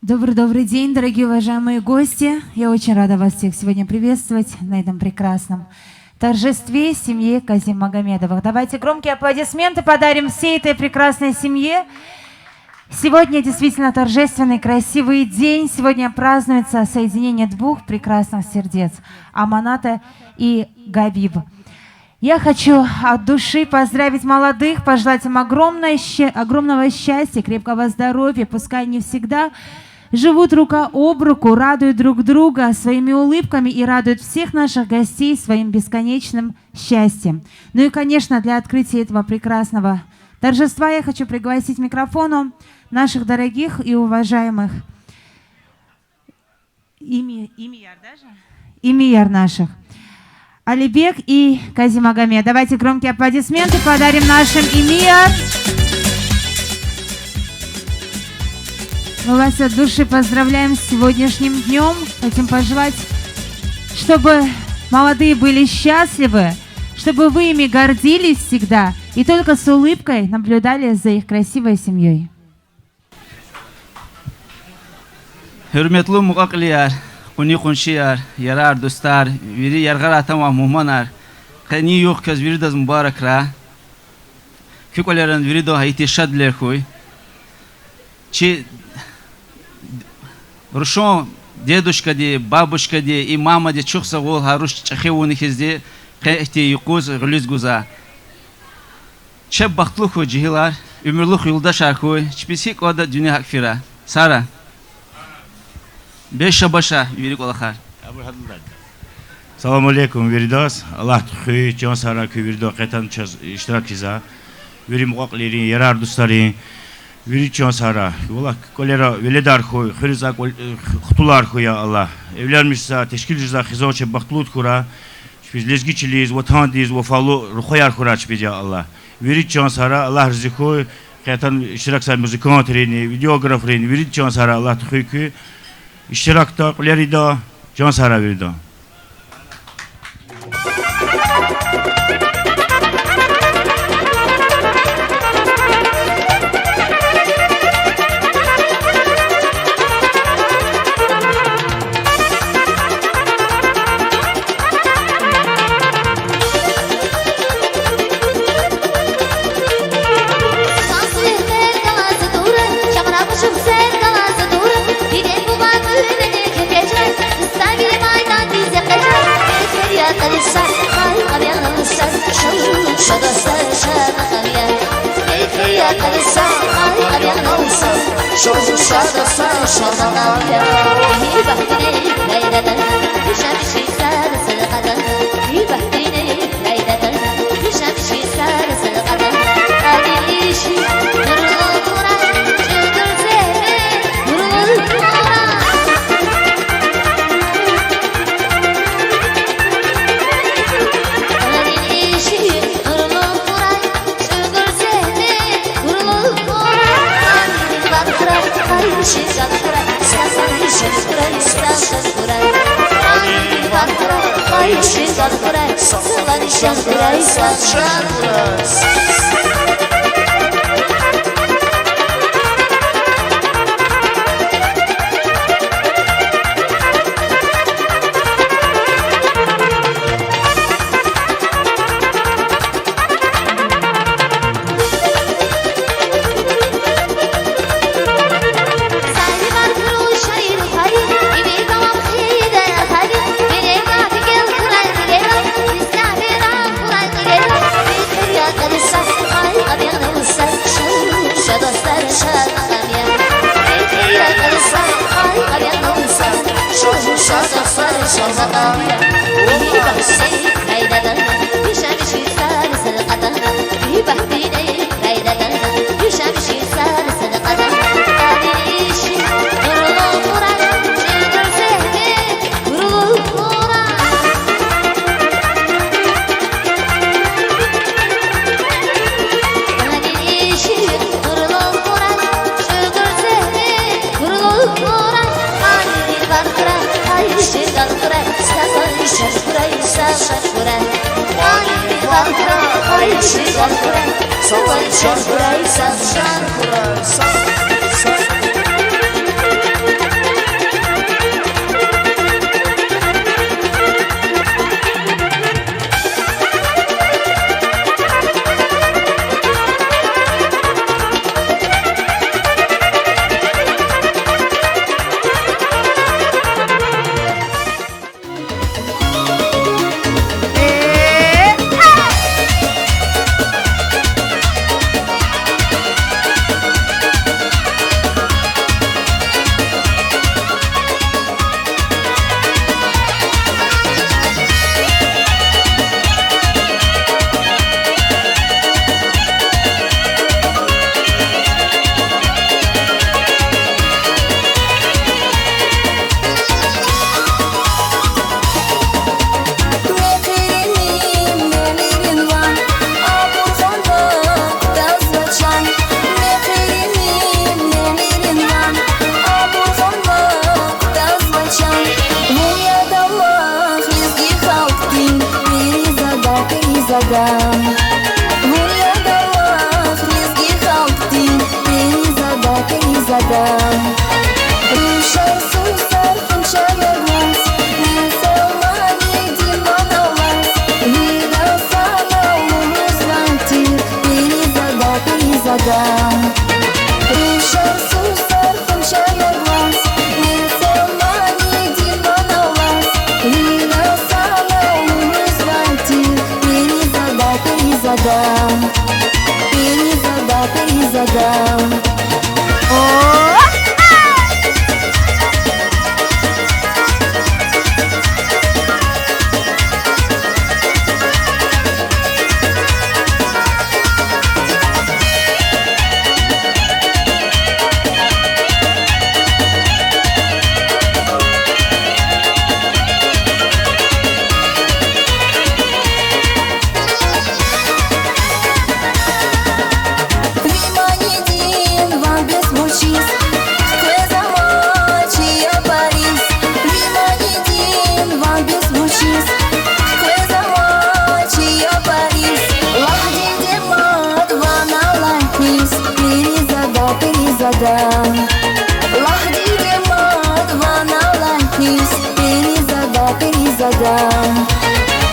Добрый день, дорогие уважаемые гости. Я очень рада вас всех сегодня приветствовать на этом прекрасном торжестве семьи Казимагомедовых. Давайте громкие аплодисменты подарим всей этой прекрасной семье. Сегодня действительно торжественный, красивый день. Сегодня празднуется соединение двух прекрасных сердец – Аманата и Габиб. Я хочу от души поздравить молодых, пожелать им огромного счастья, крепкого здоровья. Пускай они всегда живут рука об руку, радуют друг друга своими улыбками и радуют всех наших гостей своим бесконечным счастьем. Ну и, конечно, для открытия этого прекрасного торжества я хочу пригласить к микрофону наших дорогих и уважаемых имияр наших. Алибек и Казимагомед. Давайте громкие аплодисменты подарим нашим имияр. Мы вас от души поздравляем с сегодняшним днем. Хотим пожелать, чтобы молодые были счастливы, чтобы вы ими гордились всегда и только с улыбкой наблюдали за их красивой семьей. Hürmetli muqaqliyar, qunşiyar, yarar dostlar, veri yargar atama muhmanar, qani yo'q kaz veri daz mubarak ra. Kükoleren veri do hayti şadler koy. Чи Рушон, дедушка де, бабушка де и мама де чухса гол харуш чахевуни хизде қехте юқуз гулюз гуза. Чеб бахтлух хо джихилар, умерлух юлдашар хой, чписи кода дюня хакфира. Сара. Беша баша, юрик олахар. Салам алейкум, веридас. Аллах тухи, чан сара ки веридо қайтан иштирак иза. Вери муқақлири, ярар дустари. Veri sara, valla kolera veledar koy, xrizak xutular koya Allah. Evlenmişse teşkil cüzda xizonçe baktlut kura, biz lezgiçiliyiz, vatandiyiz, vafalı ruhayar kura çpece Allah. Veri sara, Allah rızı koy, kaytan iştiraksa müzikantrini, videografrini, veri sara Allah tuhuy ki, iştirakta, kolerida, can sara verida. задам. Рушар сусар хунчая глаз, не салмани димана лаз. Вида сана улузвантир, перезадам. Рушар сусар хунчая глаз, не салмани димана лаз. Вида сана улузвантир, перезадам. Перезадам. Перезадам. Лахди демат вана лахнис, перезадам.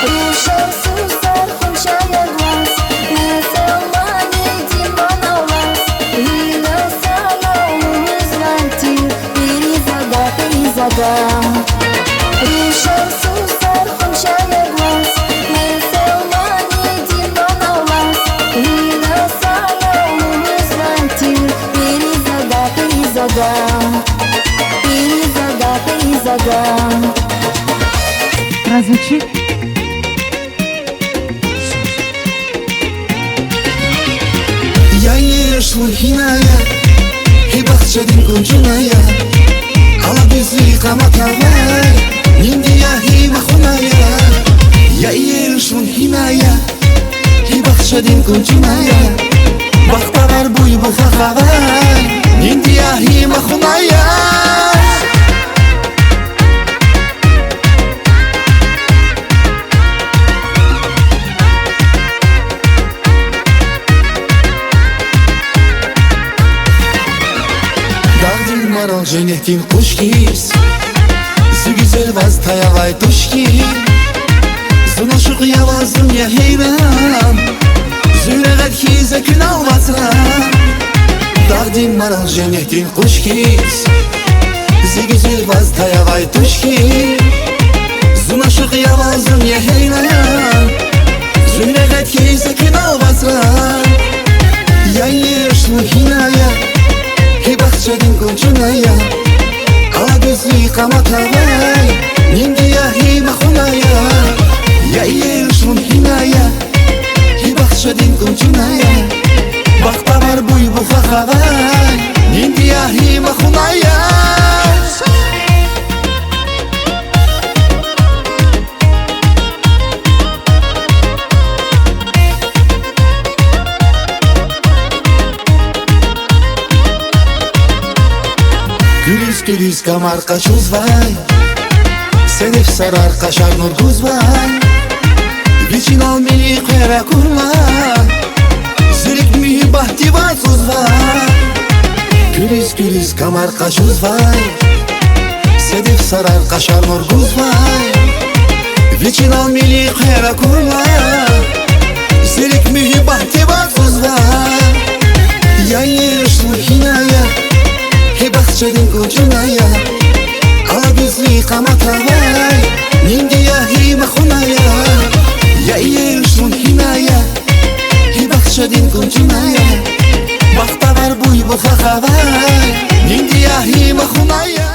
Рушар сусар хунчая глаз, не салмани димана лаз. Вида сана улузвантир, перезадам. Рушар сусар хунчая глаз, не салмани димана лаз. Вида сана улузвантир, перезадам. Прозвучит. Я ешла хиная, и бахчадин кунчуная. Ала бизли каматавай, ниндия хима хуная. Я ешла хиная, и бахчадин кунчуная. Бахтавар буй бухахавай, ниндия хима хуная. Марал женетин кушкис, зюгизел ваз таявай тушки. Зуношук явазым я хейрам, зюрегат хиза күн албасрам. Дагдин марал женетин кушкис, зюгизел ваз таявай тушки. Зуношук явазым я хейрам, зюрегат хиза күн албасрам. Я ешла хиная, и бахчадин кунчуная. Ала бизли каматавай, ниндия хима хуная. Я ешла хиная, и бахчадин кунчуная. Бахтавар буй бухахавай, ниндия хима хуная. Күріс камарқа чузвай, седев сарар қашар нур гузвай. Вечинал мили қера курма, зирик ми бахтивай сузвай. Күріс камарқа чузвай, седев сарар қашар нур гузвай. Вечинал мили қера курма, зирик ми бахтивай сузвай. Я ешла хиная, и бахчадин кунчуная. Ала бизли каматавай, ниндия хима хуная. Я ешла хиная, и бахчадин кунчуная. Бахтавар буй бухахавай, ниндия хима хуная.